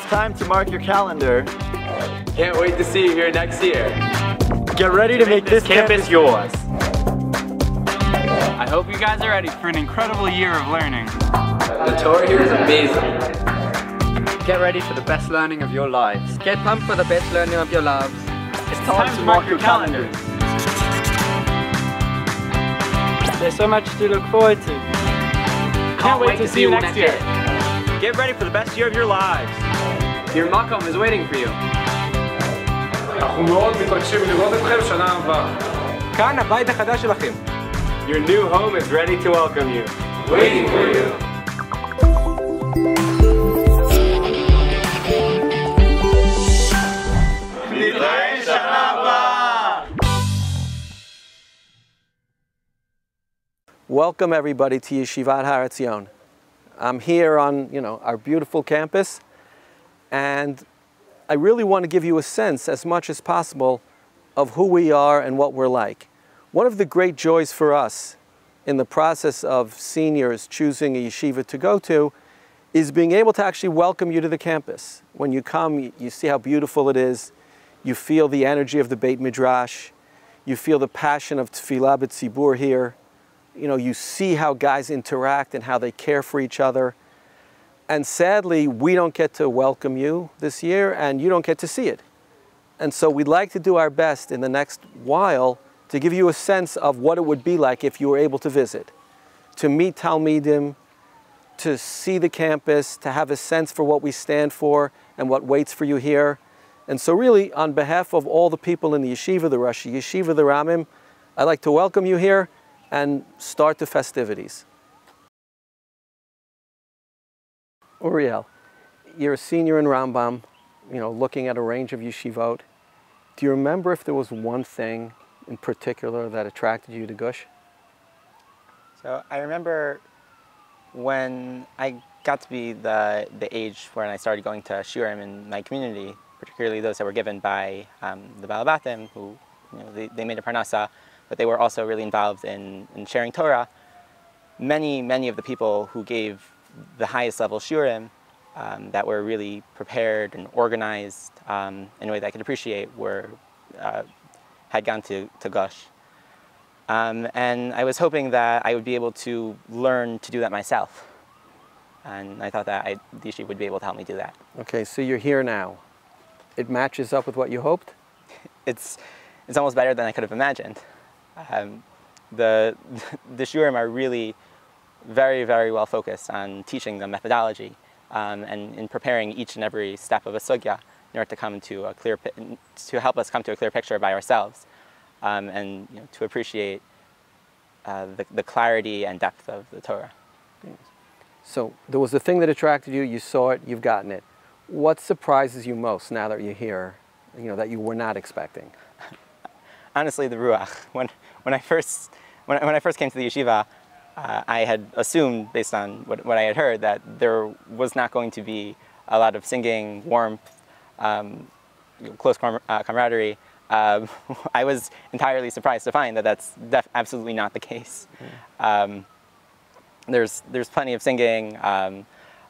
time to mark your calendar. Can't wait to see you here next year. Get ready to make this campus yours. I hope you guys are ready for an incredible year of learning. The Torah here is amazing. Get ready for the best learning of your lives. Get pumped for the best learning of your lives. It's time to mark your calendars. There's so much to look forward to. Can't wait to see you next year. Get ready for the best year of your lives. Your makom is waiting for you. אנחנו מאוד מתרגשים לראות אתכם שנה הבאה. כאן הבית החדש שלכם. Your new home is ready to welcome you. Waiting for you. Welcome everybody to Yeshivat Acțion. I'm here on, our beautiful campus, and I really want to give you a sense as much as possible of who we are and what we're like. One of the great joys for us in the process of seniors choosing a yeshiva to go to is being able to actually welcome you to the campus. When you come, you see how beautiful it is. You feel the energy of the Beit Midrash. You feel the passion of Tefillah B'tzibur here. You see how guys interact and how they care for each other. And sadly, we don't get to welcome you this year, and you don't get to see it. And so we'd like to do our best in the next while to give you a sense of what it would be like if you were able to visit, to meet Talmidim, to see the campus, to have a sense for what we stand for and what waits for you here. And so really, on behalf of all the people in the yeshiva, the Rosh Yeshiva, the Ramim, I'd like to welcome you here and start the festivities. Uriel, you're a senior in Rambam, looking at a range of yeshivot. Do you remember if there was one thing in particular that attracted you to Gush? So I remember when I got to be the age when I started going to shiurim in my community, particularly those that were given by the Balabatim, who they made a parnasa, but they were also really involved in sharing Torah. Many of the people who gave the highest level shiurim that were really prepared and organized in a way that I could appreciate had gone to Gush. And I was hoping that I would be able to learn to do that myself. And I thought that the yeshiva would be able to help me do that. Okay, so you're here now. It matches up with what you hoped? It's almost better than I could have imagined. The shiurim are really very well focused on teaching the methodology and in preparing each and every step of a sugya in order to come to to help us come to a clear picture by ourselves and to appreciate the clarity and depth of the Torah. So there was a thing that attracted you, you saw it, you've gotten it. What surprises you most now that you're here, that you were not expecting? Honestly, the ruach. When I first came to the yeshiva, I had assumed, based on what I had heard, that there was not going to be a lot of singing, warmth, close camaraderie. I was entirely surprised to find that that's absolutely not the case. There's plenty of singing, a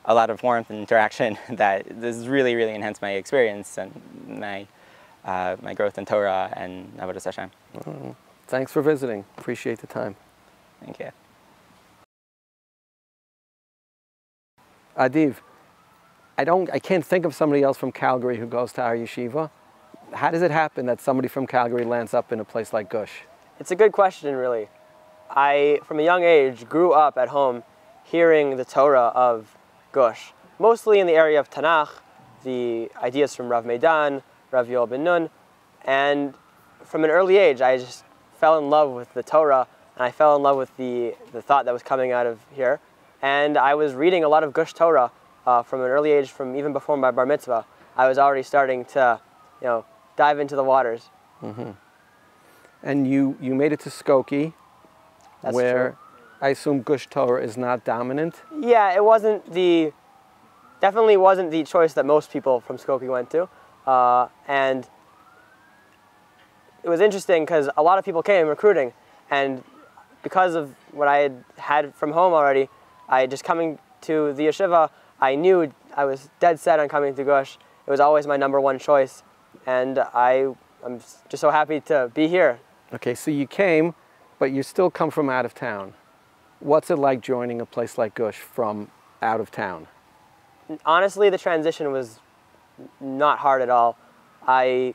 lot of warmth and interaction that has really enhanced my experience and my growth in Torah and Avodas Hashem. Thanks for visiting. Appreciate the time. Thank you. Adiv, I can't think of somebody else from Calgary who goes to our yeshiva. How does it happen that somebody from Calgary lands up in a place like Gush? It's a good question, really. I, from a young age, grew up at home hearing the Torah of Gush, mostly in the area of Tanakh, the ideas from Rav Meidan, Rav Yoel ben Nun, and from an early age, I just fell in love with the Torah, and I fell in love with the thought that was coming out of here. And I was reading a lot of Gush Torah from an early age, from even before my bar mitzvah. I was already starting to, dive into the waters. Mm-hmm. And you made it to Skokie, where true. I assume Gush Torah is not dominant? Yeah, definitely wasn't the choice that most people from Skokie went to. And it was interesting because a lot of people came recruiting, and because of what I had from home already, just coming to the yeshiva, I knew I was dead set on coming to Gush. It was always my #1 choice, and I'm just so happy to be here. Okay, so you came, but you still come from out of town. What's it like joining a place like Gush from out of town? Honestly, the transition was not hard at all. I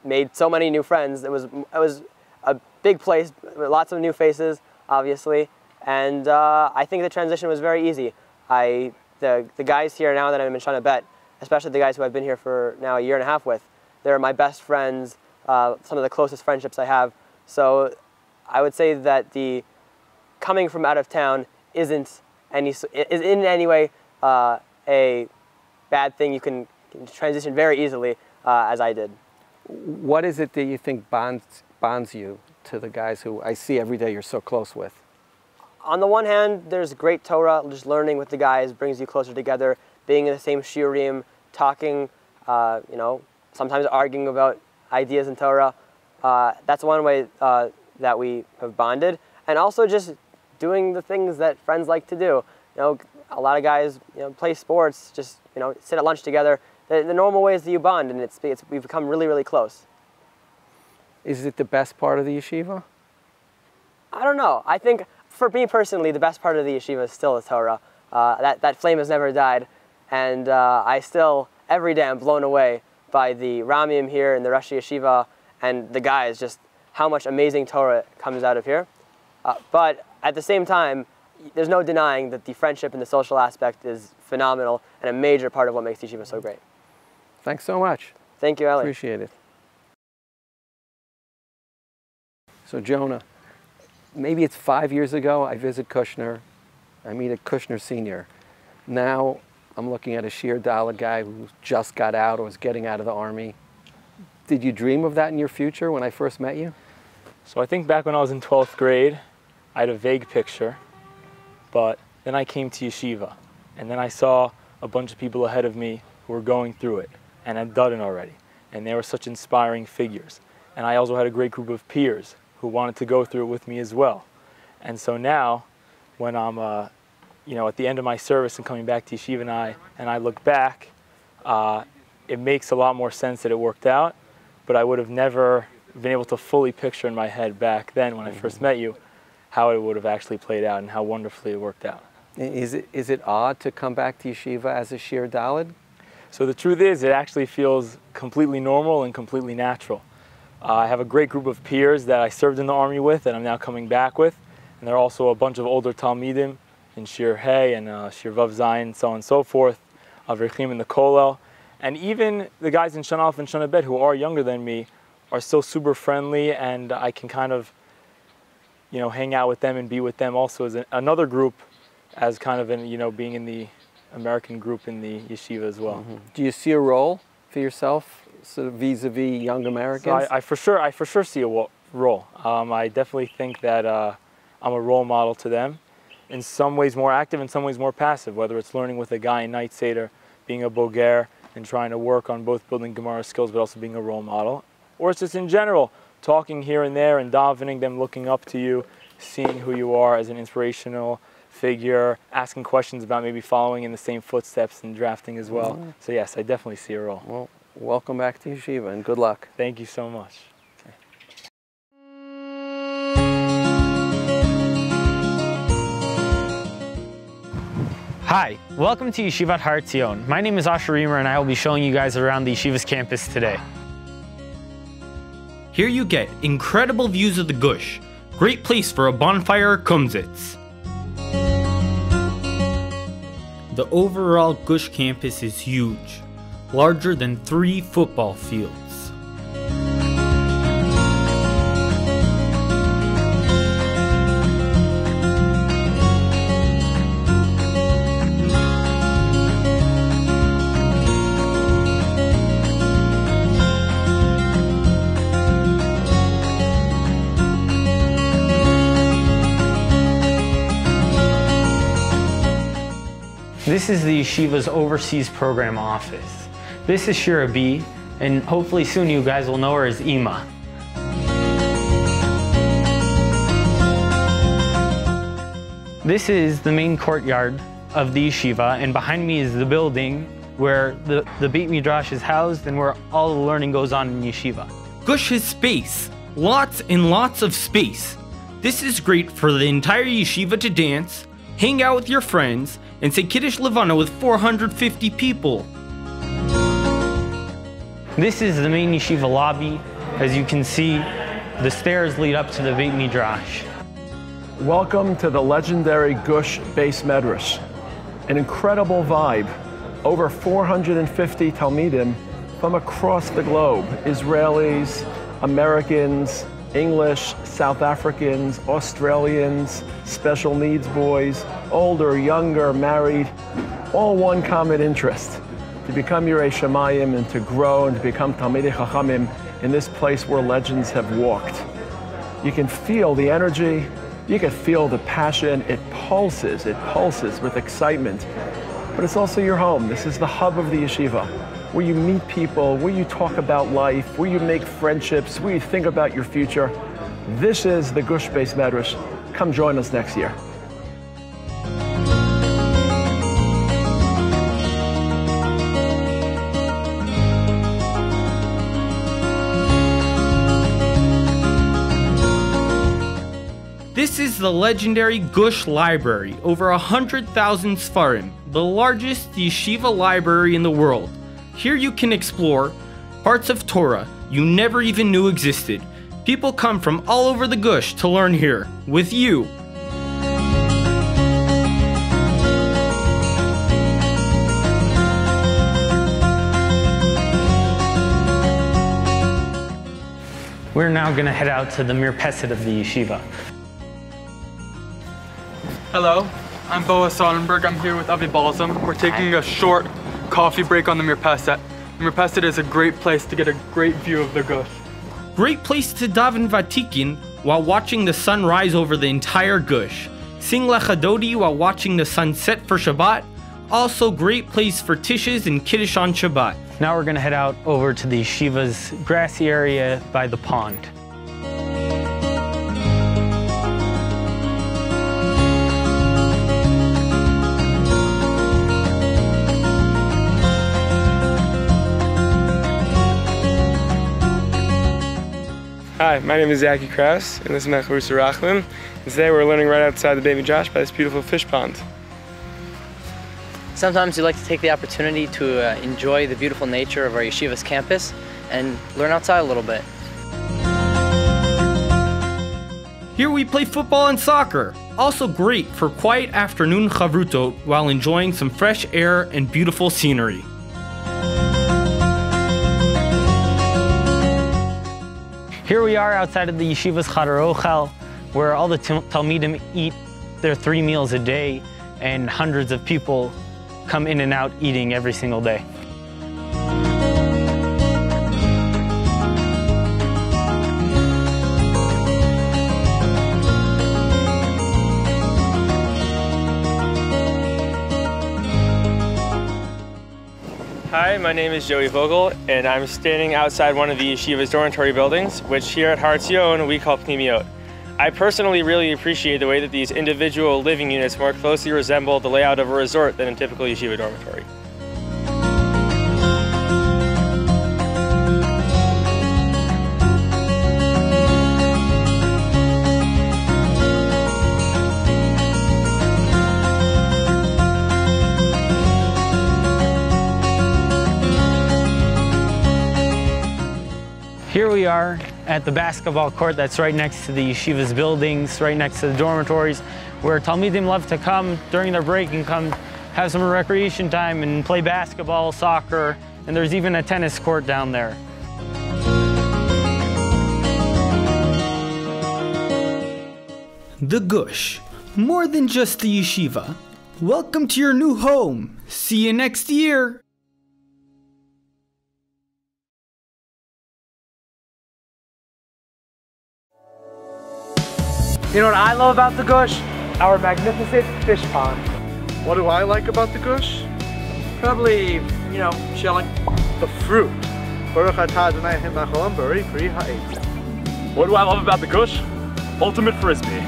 made so many new friends. It was a big place, lots of new faces, obviously, and I think the transition was very easy. The guys here now that I'm in Shana, especially the guys who I've been here for now a year and a half with, they're my best friends, some of the closest friendships I have. So I would say that the coming from out of town isn't in any way a bad thing. You can transition very easily, as I did. What is it that you think bonds you to the guys who I see every day you're so close with? On the one hand, there's great Torah. Just learning with the guys brings you closer together. Being in the same shiurim, talking, you know, sometimes arguing about ideas in Torah. That's one way that we have bonded. And also just doing the things that friends like to do. You know, a lot of guys, you know, play sports, just, you know, sit at lunch together. The normal ways that you bond, and we've become really, really close. Is it the best part of the yeshiva? I don't know. I think, for me personally, the best part of the yeshiva is still the Torah. That flame has never died, and I still, every day, I'm blown away by the Ramim here and the Rosh Yeshiva and the guys, just how much amazing Torah comes out of here. But at the same time, there's no denying that the friendship and the social aspect is phenomenal and a major part of what makes yeshiva so great. Thanks so much. Thank you, Eli. Appreciate it. So Jonah, maybe it's 5 years ago, I visit Kushner. I meet a Kushner senior. Now I'm looking at a Shir Dalet guy who just got out or was getting out of the army. Did you dream of that in your future when I first met you? So I think back when I was in 12th grade, I had a vague picture, but then I came to yeshiva, and then I saw a bunch of people ahead of me who were going through it and had done it already, and they were such inspiring figures. And I also had a great group of peers who wanted to go through it with me as well. And so now, when I'm you know, at the end of my service and coming back to yeshiva and I look back, it makes a lot more sense that it worked out, but I would have never been able to fully picture in my head back then when I first met you how it would have actually played out and how wonderfully it worked out. Is it odd to come back to yeshiva as a Shir Dalet? So the truth is, it actually feels completely normal and completely natural. I have a great group of peers that I served in the army with that I'm now coming back with, and there are also a bunch of older Talmidim in Shir Hey and Shir Vav Zayin and so on and so forth, Avrechim in the Kollel, and even the guys in Shana Aleph and Shana Bet who are younger than me are still super friendly, and I can kind of, you know, hang out with them and be with them also as another group, as kind of you know, being in the American group in the yeshiva as well. Do you see a role for yourself, sort of vis-a-vis young Americans? So I for sure see a role. I definitely think that I'm a role model to them. In some ways more active, in some ways more passive, whether it's learning with a guy in Night Seder, being a boger, and trying to work on both building Gemara skills, but also being a role model. Or it's just in general, talking here and there and davening, them looking up to you, seeing who you are as an inspirational figure, asking questions about maybe following in the same footsteps and drafting as well. So yes, I definitely see a role. Well, welcome back to yeshiva and good luck. Thank you so much. Okay. Hi, welcome to Yeshivat Acțion. My name is Asher and I will be showing you guys around the yeshiva's campus today. Here you get incredible views of the Gush. Great place for a bonfire or kumsitz. The overall Gush campus is huge, larger than 3 football fields. This is the yeshiva's overseas program office. This is Shira B, and hopefully soon you guys will know her as Ima. This is the main courtyard of the yeshiva, and behind me is the building where the Beit Midrash is housed and where all the learning goes on in yeshiva. Gush is space. Lots and lots of space. This is great for the entire yeshiva to dance, hang out with your friends, and say Kiddush Levana with 450 people. This is the main yeshiva lobby. As you can see, the stairs lead up to the Beit Midrash. Welcome to the legendary Gush Beis Medrash. An incredible vibe. Over 450 Talmidim from across the globe. Israelis, Americans, English, South Africans, Australians, special needs boys, older, younger, married, all one common interest, to become Yirei Shamayim and to grow and to become Talmidei Chachamim in this place where legends have walked. You can feel the energy, you can feel the passion, it pulses with excitement. But it's also your home. This is the hub of the yeshiva, where you meet people, where you talk about life, where you make friendships, where you think about your future. This is the Gush Beis Medrash. Come join us next year. This is the legendary Gush Library, over 100,000 Sfarim, the largest yeshiva library in the world. Here you can explore parts of Torah you never even knew existed. People come from all over the Gush to learn here, with you. We're now going to head out to the Mirpeset of the yeshiva. Hello, I'm Boa Sonnenberg. I'm here with Avi Balsam. We're taking a short coffee break on the Mirpeset. The Mirpeset is a great place to get a great view of the Gush. Great place to daven Vatikin while watching the sun rise over the entire Gush. Sing Lechadodi while watching the sun set for Shabbat. Also great place for tishes and kiddush on Shabbat. Now we're going to head out over to the yeshiva's grassy area by the pond. Hi, my name is Zaki Krause, and this is Mecharus Rachlim. And today we're learning right outside the Beit Midrash by this beautiful fish pond. Sometimes we like to take the opportunity to enjoy the beautiful nature of our yeshiva's campus and learn outside a little bit. Here we play football and soccer. Also great for quiet afternoon chavrutot while enjoying some fresh air and beautiful scenery. Here we are outside of the yeshiva's Chadar Ochel, where all the Talmidim eat their 3 meals a day, and hundreds of people come in and out eating every single day. Hi, my name is Joey Vogel, and I'm standing outside one of the yeshiva's dormitory buildings, which here at Acțion we call Pnimiot. I personally really appreciate the way that these individual living units more closely resemble the layout of a resort than a typical yeshiva dormitory. Here we are at the basketball court that's right next to the yeshiva's buildings, right next to the dormitories, where Talmidim love to come during their break and come have some recreation time and play basketball, soccer, and there's even a tennis court down there. The Gush, more than just the yeshiva. Welcome to your new home. See you next year. You know what I love about the Gush? Our magnificent fish pond. What do I like about the Gush? Probably, you know, chilling. The fruit. Baruch atah Adonai Elohim ha'olam b'ri pri ha'etz. What do I love about the Gush? Ultimate Frisbee.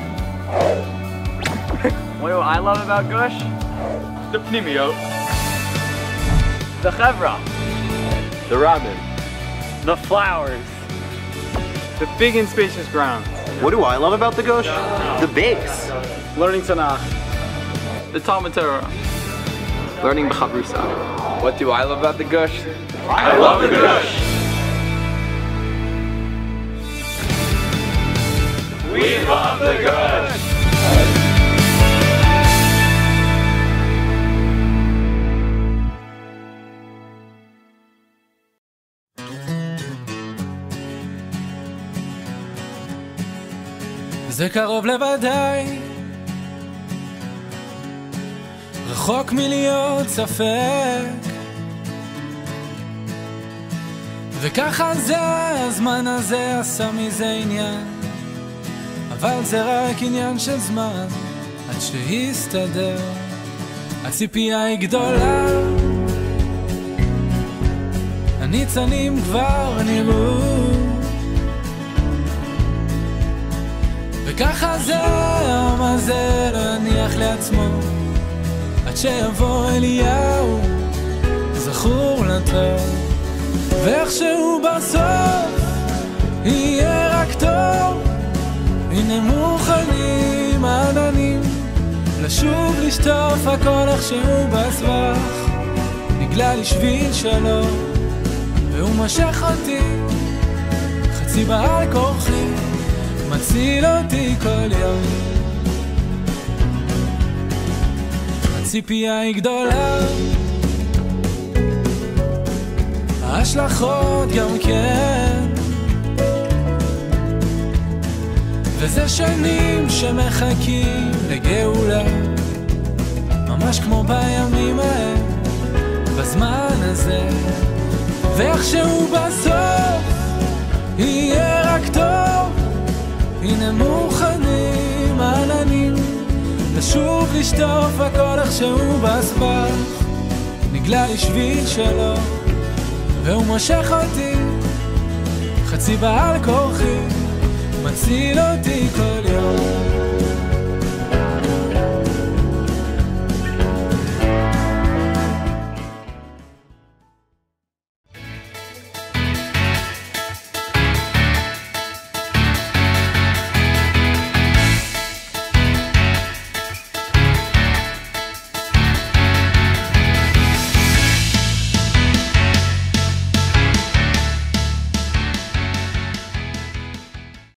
What do I love about Gush? The pnimiot. The chevra. The ramen. The flowers. The big and spacious grounds. What do I love about the Gush? The base. Learning Tanakh. The Talmud Torah. Learning b'chavrusa. What do I love about the Gush? I love the Gush. We love the Gush. זה קרוב לוודאי, רחוק מלהיות ספק, וככה זה, הזמן הזה עשה מזה עניין, אבל זה רק עניין של זמן, עד שיסתדר. הציפייה היא גדולה, הניצנים כבר נראו, וככה זה, העם הזה לא יניח לעצמו, עד שיבוא אליהו, זכור לטוב, ואיכשהו בסוף יהיה רק טוב. הנה מוכנים העננים לשוב לשטוף הכל איכשהו בסבך, נגלה לי שביל שלום והוא משך אותי חצי בעל כורחי, מציל אותי כל יום. הציפייה היא גדולה, ההשלכות גם כן, וזה שנים שמחכים לגאולה, ממש כמו בימים ההם, בזמן הזה, ואיכשהו בסוף יהיה רק טוב. הנה מוכנים העננים לשוב לשטוף הכל איכשהו בסבך, נגלה לי שביל שלו והוא מושך אותי חצי בעל כורחי, מציל אותי כל יום.